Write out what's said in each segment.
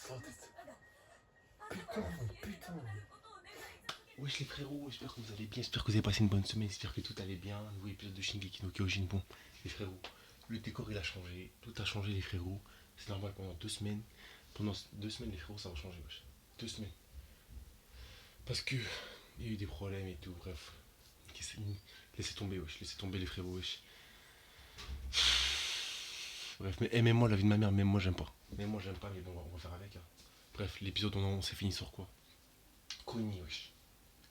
sans tête. Putain, putain. Wesh les frérots, j'espère que vous allez bien, j'espère que vous avez passé une bonne semaine, j'espère que tout allait bien. Nouveau épisode de Shingeki no Kyojin. Bon, les frérots, le décor il a changé, tout a changé les frérots. C'est normal pendant 2 semaines. Pendant 2 semaines les frérots ça va changer, wesh. 2 semaines. Parce que il y a eu des problèmes et tout, bref. Laissez tomber, wesh, laissez tomber les frérots, wesh. Bref, mais même moi la vie de ma mère, même moi j'aime pas. Même moi j'aime pas, mais bon, on va faire avec. Hein. Bref, l'épisode on s'est fini sur quoi? Koni, wesh.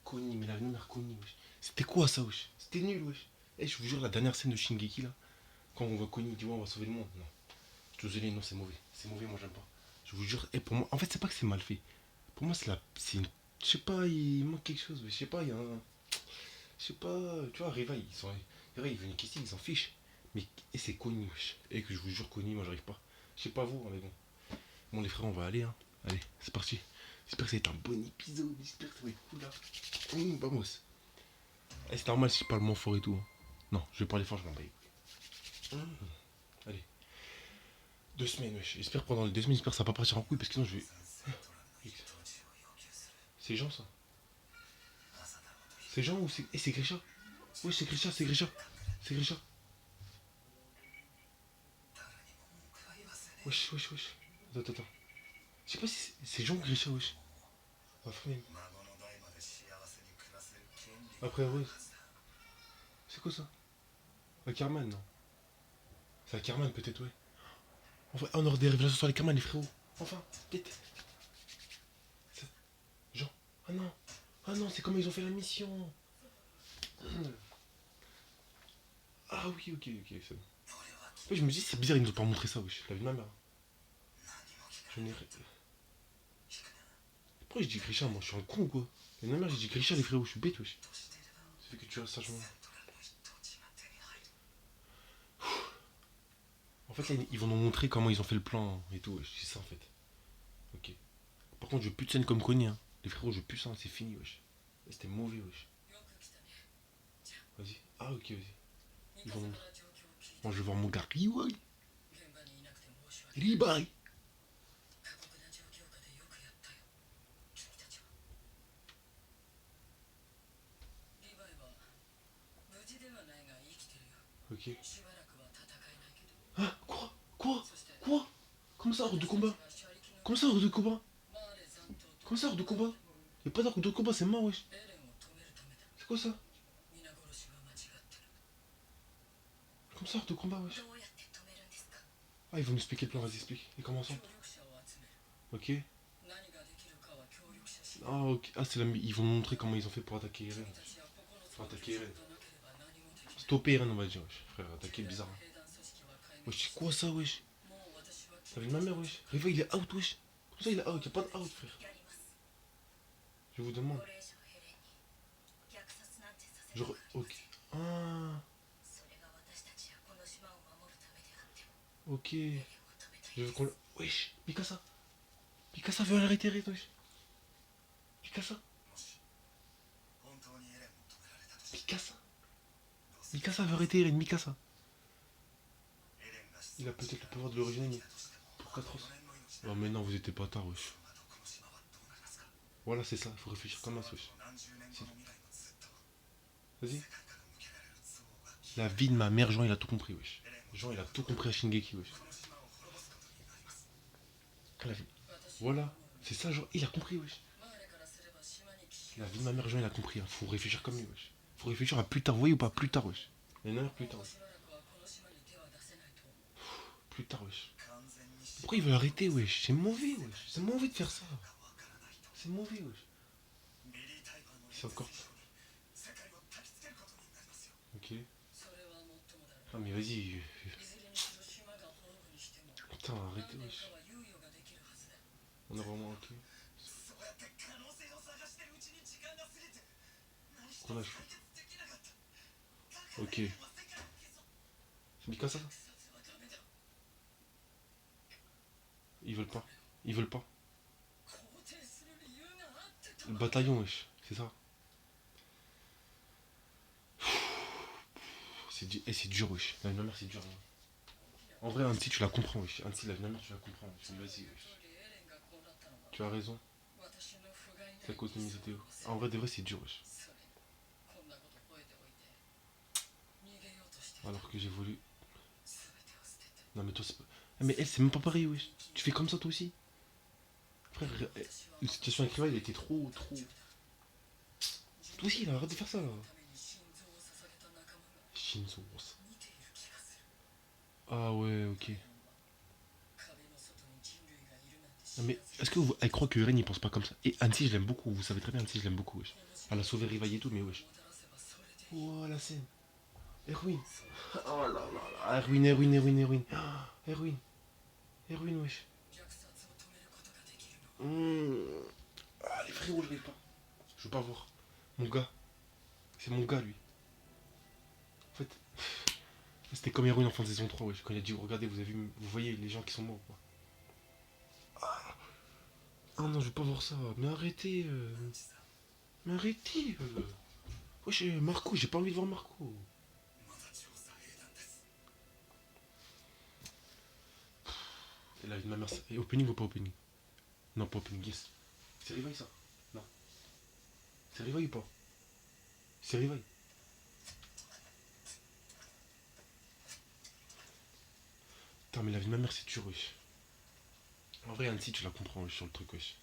Koni, mais la vie de ma mère Koni, wesh. C'était quoi ça, wesh? C'était nul, wesh. Eh, je vous jure, la dernière scène de Shingeki là, quand on voit Koni, il dit ouais, on va sauver le monde. Non, je suis désolé, non, c'est mauvais. C'est mauvais, moi j'aime pas. Je vous jure, et pour moi, en fait, c'est pas que c'est mal fait. Pour moi, c'est la. C'est une. Je sais pas, il manque quelque chose, wesh. Je sais pas, il y a un. Je sais pas, tu vois, Riva, ils sont. Riva, ils viennent ici, ils s'en fichent. Mais. Et c'est Koni, wesh. Et que je vous jure, Koni, moi j'arrive pas. Je sais pas vous, hein, mais bon. Bon, les frères, on va aller, hein. Allez, c'est parti. J'espère que ça va être un bon épisode. J'espère que ça va être cool là. Vamos. Eh, c'est normal si je parle moins fort et tout. Hein. Non, je vais parler fort, je m'en bats. Allez. 2 semaines, wesh. J'espère pendant les 2 semaines, j'espère que ça va pas partir en couille parce que sinon je vais. C'est Jean ça? C'est Jean ou c'est. Eh, c'est Grisha? Wesh, c'est Grisha, c'est Grisha. C'est Grisha. Wesh, wesh, wesh. Attends. Je sais pas si c'est Jean ou Grisha, wesh. Ma frère. Après Rose. C'est quoi ça? La Carman, non? C'est la Carman peut-être, ouais. Enfin, on aura des révélations sur les Carman, les frérots. Enfin, vite. Jean. Ah non. Ah non, c'est comment ils ont fait la mission. Ah oui, ok, c'est bon. Ouais, je me dis, c'est bizarre, ils nous ont pas montré ça, wesh. La vie de ma mère. Je n'ai. Pourquoi je dis Grisha, moi? Je suis un con ou quoi? La vie de ma mère, j'ai dit Grisha, les frérots, je suis bête, wesh. Ça fait que tu restes sagement. En fait, là, ils vont nous montrer comment ils ont fait le plan et tout, wesh. C'est ça, en fait. Ok. Par contre, je veux plus de scène comme Connie, hein. Les frérots, je veux plus ça, c'est fini, wesh. C'était mauvais, wesh. Vas-y. Ah, ok, vas-y. Ils vont nous montrer. Moi, je veux voir mon gars. Riwai. Ribai. Ok. Ah, quoi? Comment ça, hors de combat? Comment ça, hors de combat? Comment ça, hors de combat? Y'a pas d'hors de combat, c'est mort, wesh. C'est quoi ça? Comment ça, hors de combat, wesh? Ah, ils vont nous expliquer le plan, vas-y, explique. Et commençons. Ok. Ah, ok. Ah, ils vont nous montrer comment ils ont fait pour attaquer Eren. Pour attaquer Eren. Stopper Eren, on va dire, wesh. Frère, attaquer bizarre. Hein. Wesh, c'est quoi ça, wesh? Ça vient de ma mère, wesh. Riva, il est out, wesh. Comment ça, il est out? Y'a pas de out, frère. Je vous demande. Genre, ok. Ah, ok. Je veux qu'on. Wesh, Mikasa. Mikasa veut arrêter Eren, wesh. Mikasa. Mikasa. Mikasa veut arrêter Eren, Mikasa. Il a peut-être le pouvoir de l'original, mais pour 4 ans. Oh, mais non, vous étiez pas tard, wesh. Voilà, c'est ça, il faut réfléchir comme ça, wesh. Vas-y. La vie de ma mère, Jean, il a tout compris, wesh. Jean, il a tout compris à Shingeki, wesh. La vie. Voilà, c'est ça, Jean, il a compris, wesh. La vie de ma mère, Jean, il a compris, hein. Faut réfléchir comme lui, wesh. Faut réfléchir à plus tard, vous voyez ou pas? Plus tard, wesh. Mais non, plus tard, wesh. Plus tard, wesh. Pourquoi il veut arrêter, wesh? C'est mauvais, wesh. C'est mauvais de faire ça. C'est mauvais, wesh. C'est encore. Ok. Ah, mais vas-y. Putain, arrêtez, wesh. On a vraiment. Ok. Qu'on a fait. Ok. C'est Mikasa? Ils veulent pas. Ils veulent pas. Le bataillon, wesh. C'est ça. C'est dur, wesh. La vie de ma mère, c'est dur. Hein. En vrai, un petit, tu la comprends, wesh. Un petit, la vie de ma mère, tu la comprends. Wesh. Vas-y, wesh. Tu as raison. C'est à cause de mes idéaux. Ah, en vrai, de vrai, c'est dur, wesh. Alors que j'ai voulu. Non, mais toi, c'est pas. Ah, mais elle, c'est même pas pareil, wesh. Tu fais comme ça, toi aussi. Frère, la situation avec Riva, il était trop, trop. Toi aussi, là, arrête de faire ça, là. Shinzo. Ah, ouais, ok. Non, mais est-ce que vous, elle croit que Ren il pense pas comme ça? Et Annecy, je l'aime beaucoup, vous savez très bien, Annecy, je l'aime beaucoup, wesh. Elle a sauvé Rivaille et tout, mais wesh. Oh, la scène. Erwin. Oh là là là. Erwin, Erwin, Erwin, Erwin. Ah, Erwin. Erwin, wesh. Ah, les frérots, je vais pas. Je veux pas voir. Mon gars. C'est mon gars, lui. En fait, c'était comme Erwin en fin de saison 3, wesh. Quand il a dit, regardez, vous avez vu, vous voyez les gens qui sont morts, quoi. Ah non, je veux pas voir ça. Mais arrêtez. Mais arrêtez. Wesh, Marco, j'ai pas envie de voir Marco. Et la vie de ma mère, c'est opening ou pas opening? Non, pas opening, yes. C'est Rivaille ça? Non. C'est Rivaille ou pas? C'est Rivaille. Putain, mais la vie de ma mère, c'est dur, wesh. En vrai, Annecy, tu la comprends, wesh, sur le truc, wesh.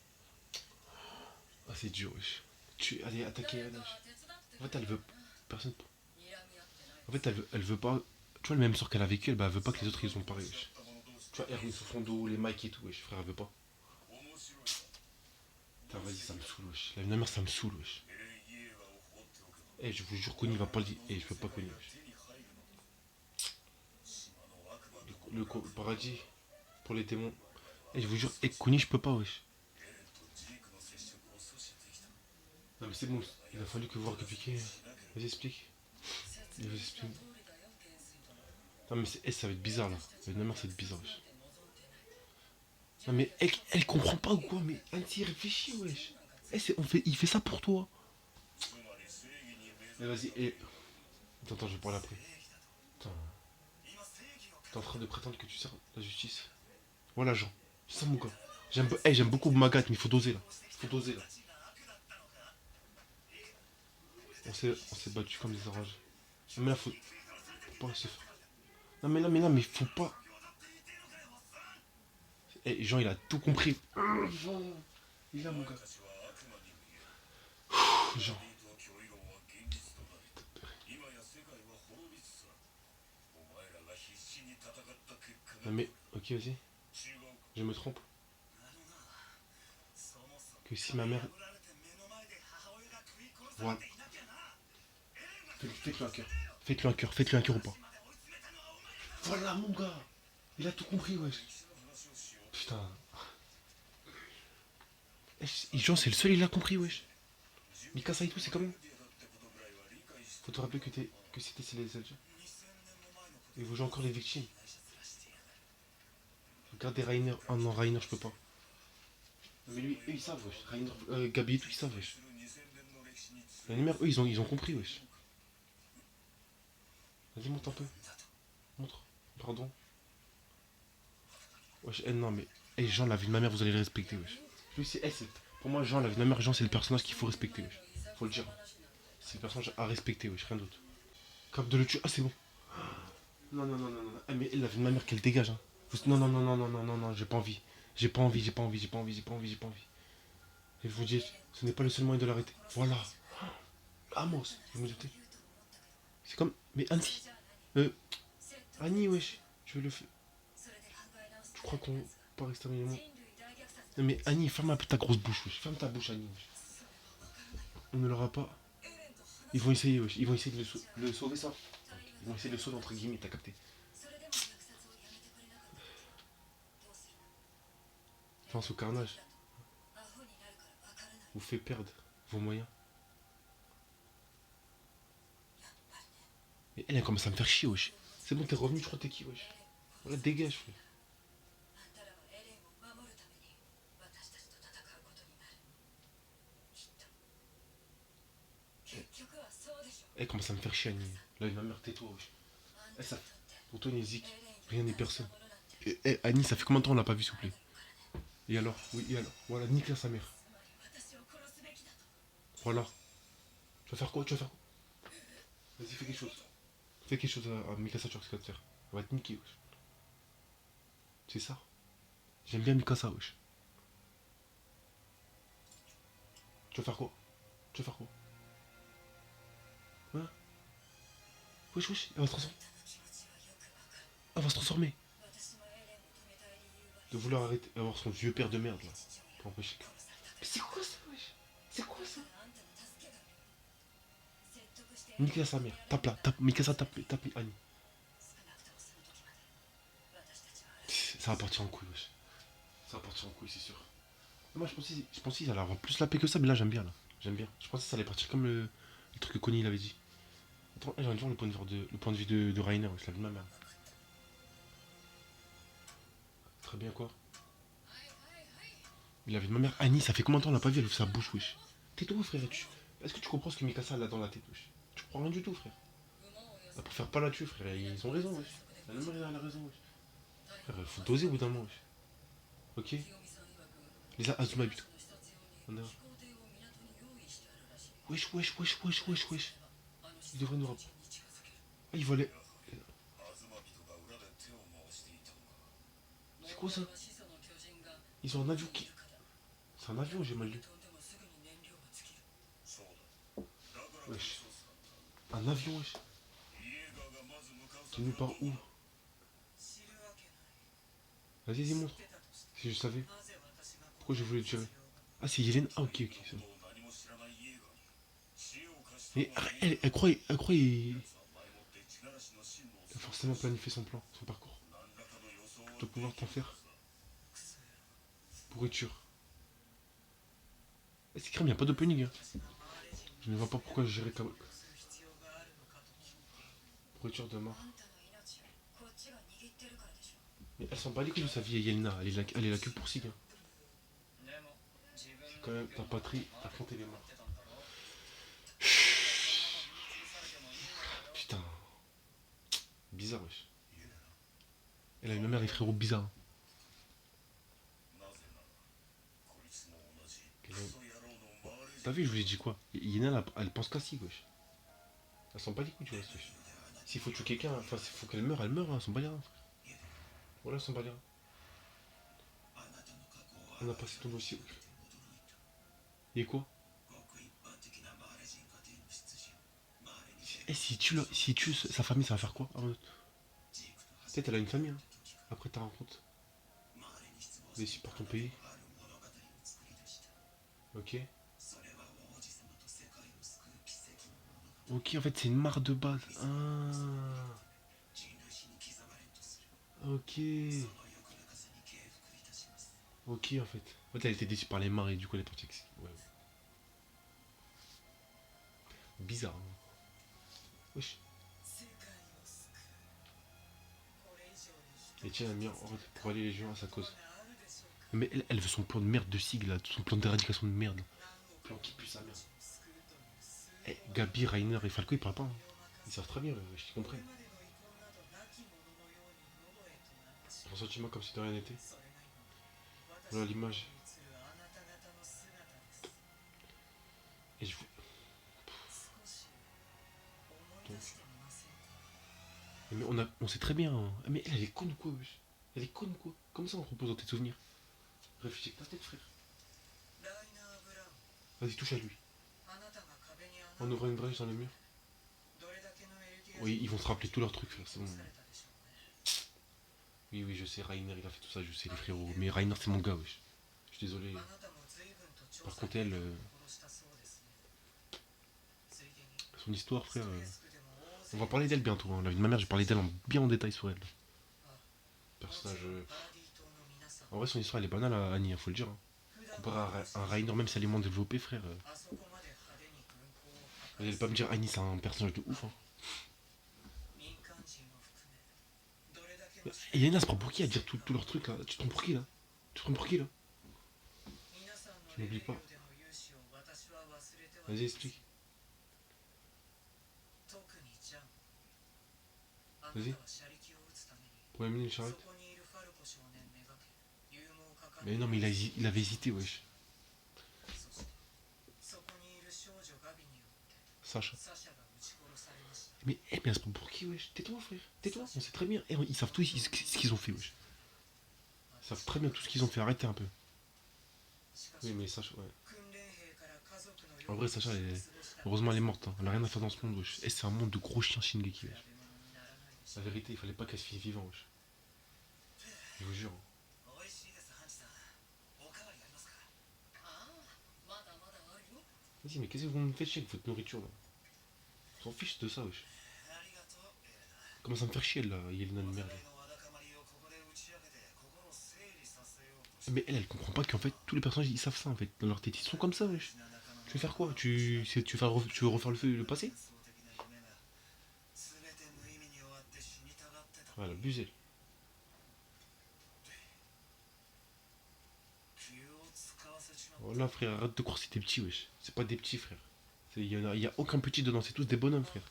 Ah, c'est dur, wesh. Allez, attaquer Anna, wesh. En fait, elle veut. Personne. En fait, elle veut pas. Tu vois, le même sort qu'elle a vécu, elle veut pas que les autres ils sont pareil, wesh. Tu vois, Erwin sur son dos, les mics et tout, wesh. Frère, elle veut pas. Putain, vas-y, ça me saoule, wesh. La vie de ma mère, ça me saoule, wesh. Eh, je vous jure, Connie va pas le dire. Eh, je peux pas Connie, wesh. Le paradis pour les démons. Eh, je vous jure, Connie, je peux pas, wesh. Non, mais c'est bon, il a fallu que vous répliquiez. Vas-y, explique. Vas-y, explique. Non, mais ça va être bizarre là. La vie de ma mère, ça va être bizarre, wesh. Non, mais elle comprend pas ou quoi? Mais Anti, réfléchis, wesh. Il fait ça pour toi. Mais vas-y, attends, je vais parler après. Attends, t'es en train de prétendre que tu sers la justice. Voilà, Jean. C'est ça, mon gars. J'aime beaucoup Magat, mais il faut doser là. Faut doser là. On s'est battu comme des enragés. Mais là, faut pas se faire. Non, mais là, mais faut pas. Jean, il a tout compris. Jean, il est là, mon gars. Jean. Non, mais, ok, vas-y. Je me trompe. Que si ma mère. Voilà. Faites-le un cœur. Faites-le un cœur. Faites-le un cœur ou pas. Voilà, mon gars. Il a tout compris, wesh. Putain. Jean, c'est le seul, il a compris, wesh. Mikasa et tout, c'est comment? Faut te rappeler que c'était les Algériens. Et vous jouez encore les victimes. Regardez Rainer. Oh non, Rainer, je peux pas. Mais lui, eux, ils savent, wesh. Rainer, Gabi et tout, ils savent, wesh. Les mères, eux, ils ont compris, wesh. Vas-y, monte un peu. Montre. Pardon. Wesh, non, mais. Jean, la vie de ma mère, vous allez le respecter, wesh. Lui, pour moi, Jean, la vie de ma mère, Jean, c'est le personnage qu'il faut respecter, wesh. Faut le dire. C'est le personnage à respecter, wesh, rien d'autre. Cap de le tuer. Ah, c'est bon. Non, non, non, non, non. Mais la vie de ma mère, qu'elle dégage, hein. Non, non, non, non, non, non, non, non, j'ai pas envie. J'ai pas envie, j'ai pas envie, j'ai pas envie, j'ai pas envie, j'ai pas envie. Et vous dites, ce n'est pas le seul moyen de l'arrêter. Voilà. Amos, vous me dites. C'est comme. Mais Annie. Annie, wesh. Je vais le faire. Tu crois qu'on part exterminer le monde? Non, mais Annie, ferme un peu ta grosse bouche, wesh. Ferme ta bouche, Annie, wesh. On ne l'aura pas. Ils vont essayer, wesh. Ils vont essayer de le sauver, ça. Ils vont essayer de le sauver, entre guillemets, t'as capté. Pense au carnage. Vous fait perdre vos moyens. Mais elle commence à me faire chier, wesh. C'est bon, t'es revenu, je crois que t'es qui, wesh. Voilà, dégage, frère. Elle commence à me faire chier, Annie. Là, ma mère, tais-toi, wesh. Ça, pour toi, Nézik, rien n'est personne. Annie, ça fait combien de temps on l'a pas vu, s'il vous plaît? Et alors? Oui, et alors? Voilà, nique sa mère. Voilà. Tu vas faire quoi? Tu vas faire quoi? Vas-y, fais quelque chose. Fais quelque chose à Mikasa, tu vois ce qu'elle va te faire. Elle va te niquer, wesh. C'est ça. J'aime bien Mikasa, wesh. Tu vas faire quoi? Tu vas faire quoi? Hein? Wesh, wesh, elle va se transformer. Elle va se transformer. De vouloir arrêter, avoir son vieux père de merde, là. Pour empêcher que... Mais c'est quoi ça, wesh? C'est quoi ça? Nique sa mère. Tape là, tape. Mikasa, tape, tape Annie. Ça va partir en couille, wesh. Ça va partir en couille, c'est sûr. Moi, je pensais qu'ils allaient avoir plus la paix que ça, mais là, j'aime bien, là. J'aime bien. Je pensais que ça allait partir comme le truc que Connie il avait dit. Attends, j'ai envie de voir le point de vue de Rainer, wesh, la vie de ma mère. Très bien, quoi. Mais la vie de ma mère, Annie, ça fait combien de temps on l'a pas vu, elle ouvre sa bouche, wesh. Tais-toi, frère. Est-ce que tu comprends ce que Mikasa a dans la tête, wesh? Tu comprends rien du tout, frère. Là, pour faire pas la tuer, frère. Ils ont raison, wesh. La même elle a raison, wesh. Frère, faut doser au bout d'un moment, wesh. Ok. Les Azuma putain. On a... Wesh, wesh, wesh, wesh, wesh, wesh. Ils devraient nous rappeler. Ah, ils volaient. C'est quoi ça? Ils ont un avion qui. C'est un avion, j'ai mal lu. Wesh. Un avion, wesh. Tenu par où? Vas-y, vas-y, montre. Si je savais. Pourquoi je voulais le tirer? Ah, c'est Yelena. Ah, ok, ok, c'est bon. Mais elle croit, a forcément planifié son plan, son parcours. Tu dois pouvoir t'en faire. Pourriture. Eh, c'est crème, y a pas d'opening. Hein. Je ne vois pas pourquoi je gérais comme. Pourriture de mort. Mais elle s'en bat les couilles de sa vie, Yelena. Elle est là que pour Sig. Hein. C'est quand même ta patrie, affronter les morts. Putain, bizarre, wesh. Elle a une mère et frérot bizarre. Hein. T'as vu, je vous ai dit quoi? Yelena, elle pense qu'à Sig, wesh. Elle s'en bat les couilles, tu vois, wesh. S'il faut tuer quelqu'un, enfin, s'il faut qu'elle meure, elle meurt, hein, elle s'en bat les reins, frère. Voilà, elle s'en bat les reins. On a passé ton dossier, wesh. Et quoi? Eh, si tue sa famille, ça va faire quoi? Peut-être elle a une famille, hein. Après ta rencontre. Déçu par ton pays. Ok. Ok, en fait, c'est une mare de base. Ah. Ok. Ok, en fait. En fait, elle était déçue par les mares et du coup, elle est partie. Ouais. Bizarre. Hein. Wesh. Et tiens, elle a mis en route pour aller les gens à sa cause. Mais elle veut son plan de merde de sigle, là. Son plan d'éradication de merde. Plan qui pue sa merde. Eh, Gabi, Rainer et Falco, ils parlent pas. Hein. Ils savent très bien, je t'y comprends. Ressentiment comme si de rien n'était. Voilà l'image. Et je. Donc. Mais on sait très bien. Hein. Mais elle est conne ou quoi, wesh? Elle est conne ou quoi? Comment ça on repose dans tes souvenirs? Réfléchis avec ta tête, frère. Vas-y, touche à lui. En ouvrant une brèche dans le mur. Oui, ils vont se rappeler tous leurs trucs, frère, c'est bon. Oui, oui, je sais, Rainer, il a fait tout ça, je sais, les frérots. Mais Rainer, c'est mon gars, wesh. Je suis désolé. Par contre, elle, son histoire, frère. On va parler d'elle bientôt. Hein. La vie de ma mère, j'ai parlé d'elle bien en détail sur elle. Personnage. En vrai, son histoire, elle est banale à Annie, faut le dire. Hein. Comparé à un Rainer, même si elle est moins développée, frère. Vous allez pas me dire Annie, c'est un personnage de ouf. Hein. Et Yelena se prend pour qui à dire tous leurs trucs là? Tu te prends pour qui là? Tu te prends pour qui là? Tu n'oublies pas. Vas-y, explique. Vas-y. Pour éliminer une charrette. Mais non, mais il avait hésité, wesh. Sacha. Mais elle se prend pour qui, wesh? Tais-toi, frère. Tais-toi, on sait très bien. Eh, ils savent tout ce qu'ils ont fait, wesh. Ils savent très bien tout ce qu'ils ont fait. Arrêtez un peu. Oui, mais Sacha, ouais. En vrai, Sacha, heureusement, elle est morte. Hein. Elle a rien à faire dans ce monde, wesh. Et c'est un monde de gros chiens Shingeki, wesh. La vérité, il fallait pas qu'elle se finisse vivant, wesh. Je vous jure. Vas-y, mais qu'est-ce que vous me faites chier avec votre nourriture, là? On s'en fiche de ça, wesh. Comment ça me faire chier, là, Yelena de merde. Mais elle comprend pas qu'en fait, tous les personnages, ils savent ça, en fait. Dans leur tête, ils sont comme ça, wesh. Tu veux faire quoi tu veux refaire le passé? Voilà, abusé. Voilà, frère, arrête de croire que c'est des petits, wesh. C'est pas des petits, frère. Y a aucun petit dedans, c'est tous des bonhommes, frère.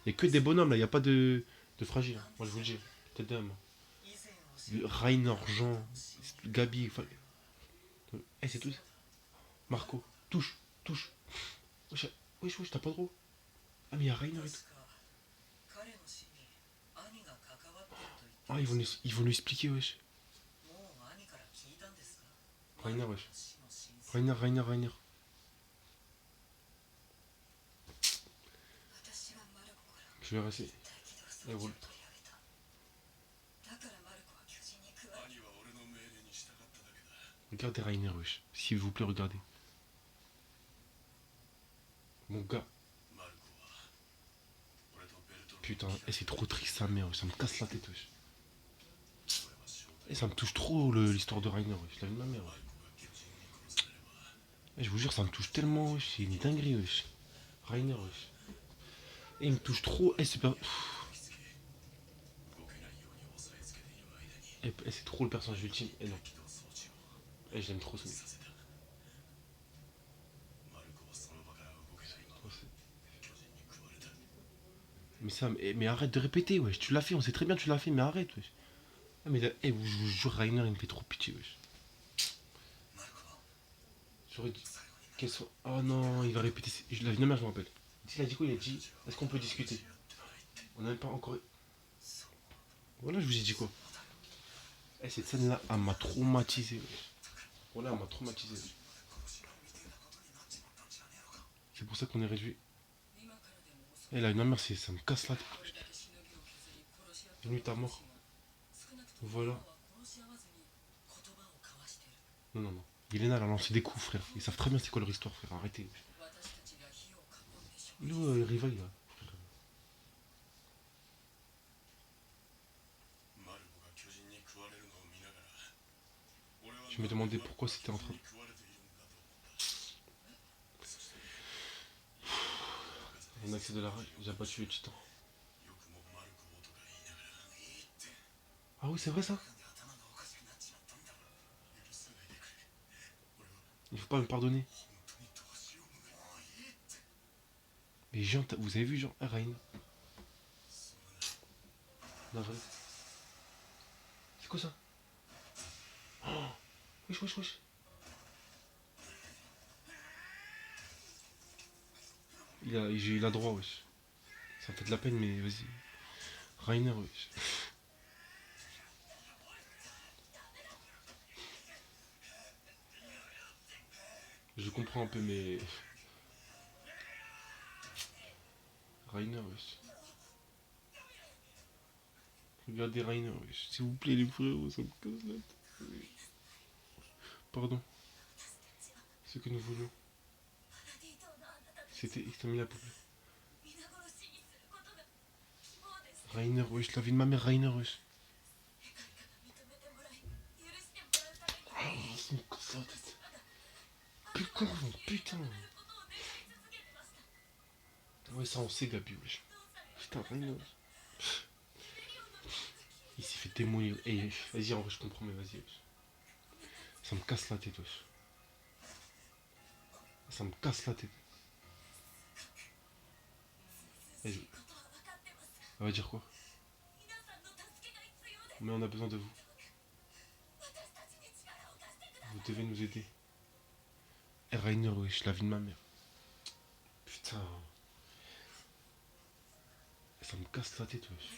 Y a que des bonhommes, là, y a pas de fragiles. Moi, je vous le dis. Tête d'homme. Rainer, Jean, Gabi, eh, c'est tout. Marco, touche, touche. Wesh, wesh, t'as pas de droit. Ah, mais y a Rainer et tout. Ah, ils vont lui expliquer, wesh. Rainer, wesh. Rainer. Je vais rester. Eh, voilà. Regardez Rainer, wesh. S'il vous plaît, regardez. Mon gars. Putain, eh, c'est trop triste sa mère, wesh. Ça me casse la tête, wesh. Et ça me touche trop l'histoire de Rainer, wesh. La vie de ma mère, wesh. Eh, je vous jure, ça me touche tellement, wesh. C'est une dinguerie, wesh. Rainer, wesh. Et il me touche trop. Eh, c'est pas. Eh, c'est trop le personnage ultime. Eh, non. Eh, j'aime trop ce mec. Mais ça, mais arrête de répéter, wesh. Tu l'as fait, on sait très bien que tu l'as fait, mais arrête, wesh. Ah, mais là, eh, je vous jure, Rainer, il me fait trop pitié, wesh. J'aurais dit. Qu'elle soit. Oh non, il va répéter. La vie de ma mère, je me rappelle. Il a dit quoi? Il a dit est-ce qu'on peut discuter? On n'a même pas encore. Voilà, je vous ai dit quoi. Eh, cette scène-là, elle m'a traumatisé, wesh. Voilà, elle m'a traumatisé. C'est pour ça qu'on est réduit. Eh, la vie de ma mère, ça me casse la tête. Nuit à mort. Voilà. Non. Yelena, elle a lancé des coups, frère. Ils savent très bien c'est quoi leur histoire, frère. Arrêtez. Nous, Riva, il va. Je me demandais pourquoi c'était en train. On a accès de la rage. J'ai battu le titan. Ah oui, c'est vrai ça. Il faut pas me pardonner. Mais Jean, vous avez vu Jean Rain? La vraie. C'est quoi ça? Oh, wesh. Il a droit, wesh. Ça me fait de la peine, mais vas-y. Rainer, wesh. Je comprends un peu, mais. Rainer, wesh. Regardez Rainer, wesh. S'il vous plaît, les frérots, ça me casse la tête. Pardon. Ce que nous voulions. C'était exterminer la poupée. Rainer, wesh. La vie de ma mère, Rainer, wesh. Oh, ça me casse la tête. Putain. Ouais, ça on sait, Gabi, wesh. Putain, Rainer. Il s'est fait démolir. Eh, vas-y, en vrai, je comprends, mais vas-y, wesh. Ça me casse la tête, wesh. Ça me casse la tête. Eh, elle va dire quoi? Mais on a besoin de vous. devez nous aider. Et Rainer, wesh, la vie de ma mère. Putain. Ça me casse la tête, wesh.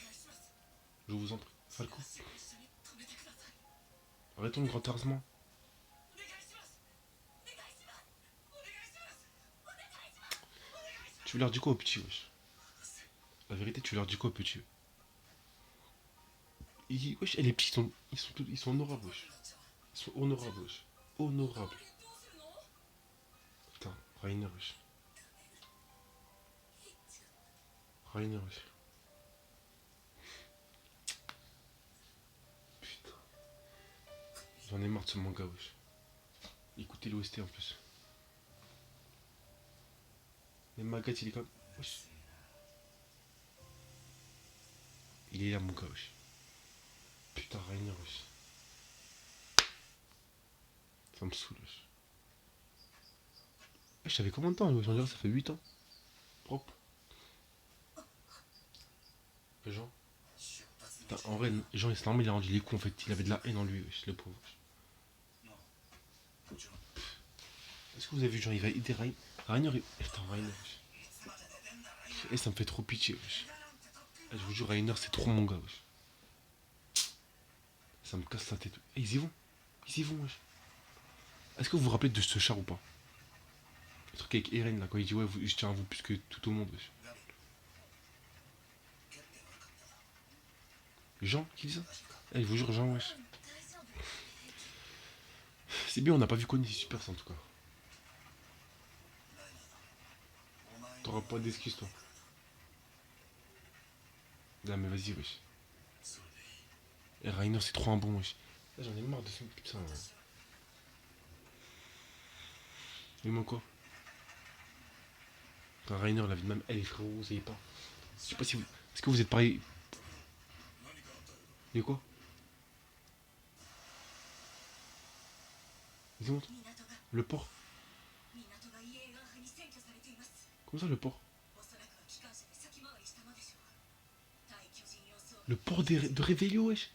Je vous en prie. Falco. Arrêtons le grand harcèlement. Tu leur dis quoi aux petits, wesh? La vérité, tu leur dis quoi aux petits? Wesh, et les petits, ils sont honorables, wesh. Ils sont honorables, wesh. Honorables. Putain, Rainer, wesh. Rainer, wesh. Putain. J'en ai marre de ce manga, wesh. Écoutez l'OST en plus. Mais Magat, il est comme. Wesh. Il est là, mon gars, wesh. Putain, Rainer, wesh. Ça me saoule, wesh. Je savais combien de temps, wesh? On dirait que ça fait 8 ans. Propre. Jean. Putain, en vrai, Jean, c'est normal, il a rendu les coups en fait. Il avait de la haine en lui, wesh, le pauvre. Est-ce que vous avez vu, Jean, il va aider Rainer? Rainer, putain, Rainer, wesh. Et ça me fait trop pitié, wesh. Je vous jure, Rainer, c'est trop mon gars, wesh. Ça me casse la tête. Et ils y vont. Ils y vont, wesh. Est-ce que vous vous rappelez de ce char ou pas? Le truc avec Eren, là, quand il dit, ouais, je tiens à vous plus que tout au monde, wesh. Jean qui dit ça? Eh, je vous jure, Jean, wesh. C'est bien, on n'a pas vu Connie, c'est super ça en tout cas. T'auras pas d'excuses, toi. Là, mais vas-y, wesh. Et Rainer, c'est trop un bon, wesh. Là, j'en ai marre de ce putain. Ouais. Il manque quoi? Putain, Rainer, la vie de même. Eh, les frérots, vous savez pas. Je sais pas si vous. Est-ce que vous êtes pareil? Il y a quoi? Dis-moi. Le port. Comment ça, le port? Le port de Réveillon, wesh.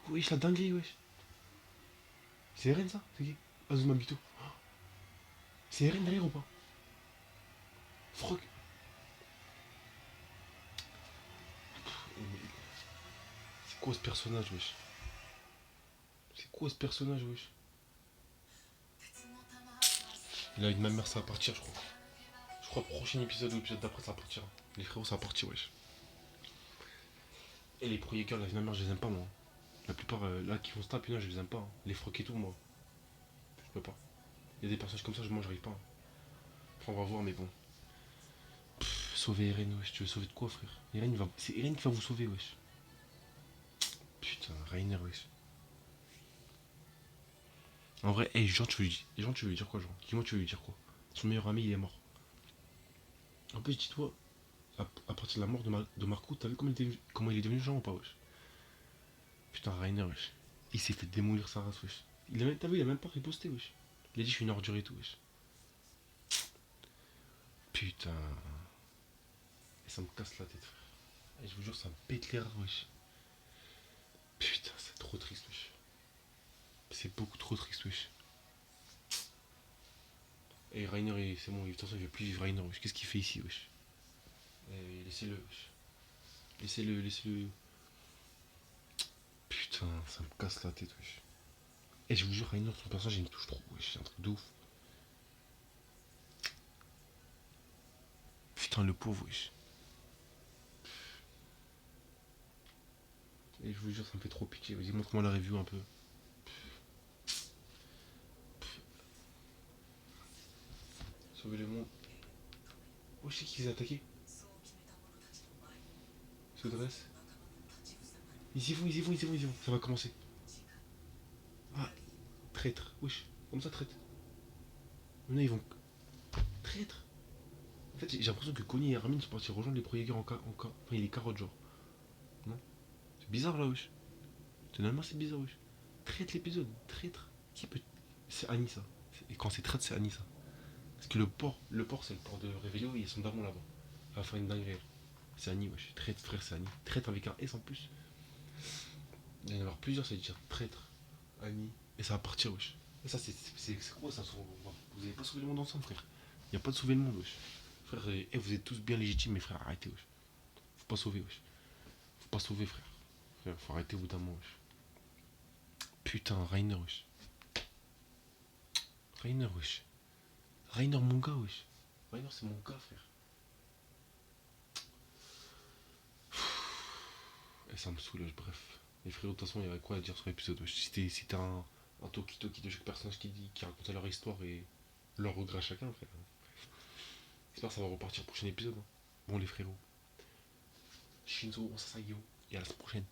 Wesh, la dinguerie, wesh. C'est Eren, ça? C'est qui? Azuma Bito. C'est Eren derrière ou pas? Frog. C'est quoi ce personnage, wesh? C'est quoi ce personnage, wesh? Il a une ma mère, ça va partir, je crois. Je crois prochain épisode ou l'épisode d'après, ça va partir. Les frérots, ça va partir, wesh. Et les pro Jaeger, la vie de ma mère, je les aime pas, moi. La plupart, là, qui font snap, je les aime pas. Hein. Les frocs et tout, moi. Je peux pas. Il y a des personnages comme ça, moi, j'arrive pas. Hein. Enfin, on va voir, mais bon. Sauver Eren, wesh. Tu veux sauver de quoi, frère? C'est Eren qui va vous sauver, wesh. Putain, Rainer, wesh. En vrai, hey, Jean, tu veux lui dire quoi, Jean? Dis-moi, tu veux lui dire quoi? Son meilleur ami, il est mort. En plus, dis-toi, à partir de la mort de Marco, t'as vu comment il est devenu Jean ou pas, wesh? Putain, Rainer, wesh. Il s'est fait démolir sa race, wesh. T'as vu, il a même pas riposté, wesh. Il a dit, je suis une ordure et tout, wesh. Putain. Et ça me casse la tête, frère. Et je vous jure, ça me pète les rats, wesh. Putain, c'est trop triste, wesh. C'est beaucoup trop triste, wesh. Et Rainer, c'est bon, de toute façon, il veut plus vivre Rainer, wesh. Qu'est-ce qu'il fait ici, wesh? Laissez-le, wesh. Laissez-le. Putain, ça me casse la tête, wesh. Et je vous jure, Rainer, son personnage, il me touche trop, wesh. C'est un truc de ouf. Putain, le pauvre, wesh. Et je vous jure, ça me fait trop pitié. Vas-y, montre-moi la review un peu. Sauver le monde. Oh, je sais qui les a attaqués. Se dresse. Ils y vont. Ça va commencer. Ah, traître. Wesh, comme ça, traître. Maintenant, ils vont. Traître. En fait, j'ai l'impression que Connie et Armin sont partis rejoindre les pro-Jaeger en cas. Enfin, il est carotte, genre. Non? C'est bizarre, là, wesh. Finalement, c'est bizarre, wesh. Traître l'épisode. Traître. Qui peut. C'est Annie, ça. Et quand c'est traître, c'est Annie, ça. Parce que le port, c'est le port de Réveillon, ils sont d'avant là-bas. Elle va faire une dinguerie. C'est Annie, wesh. Traître, frère, c'est Annie. Traître avec un S en plus. Il va y en avoir plusieurs, ça veut dire traître. Annie. Et ça va partir, wesh. Et ça, c'est quoi ça? Vous avez pas sauvé le monde ensemble, frère. Y a pas de sauver le monde, wesh. Frère, vous êtes tous bien légitimes, mais frère, arrêtez, wesh. Faut pas sauver, wesh. Faut pas sauver, frère. Frère, faut arrêter au bout d'un moment, wesh. Putain, Rainer, wesh. Rainer, wesh. Rainer, mon gars, wesh. Rainer, c'est mon gars, frère. Et ça me saoule, bref. Les frérots, de toute façon, il y avait quoi à dire sur l'épisode, wesh. C'était un talkie-talkie de chaque personnage qui racontait leur histoire et leur regret à chacun, frère. J'espère que ça va repartir prochain épisode. Hein. Bon, les frérots. Shinzo, on s'assaille, et à la semaine prochaine.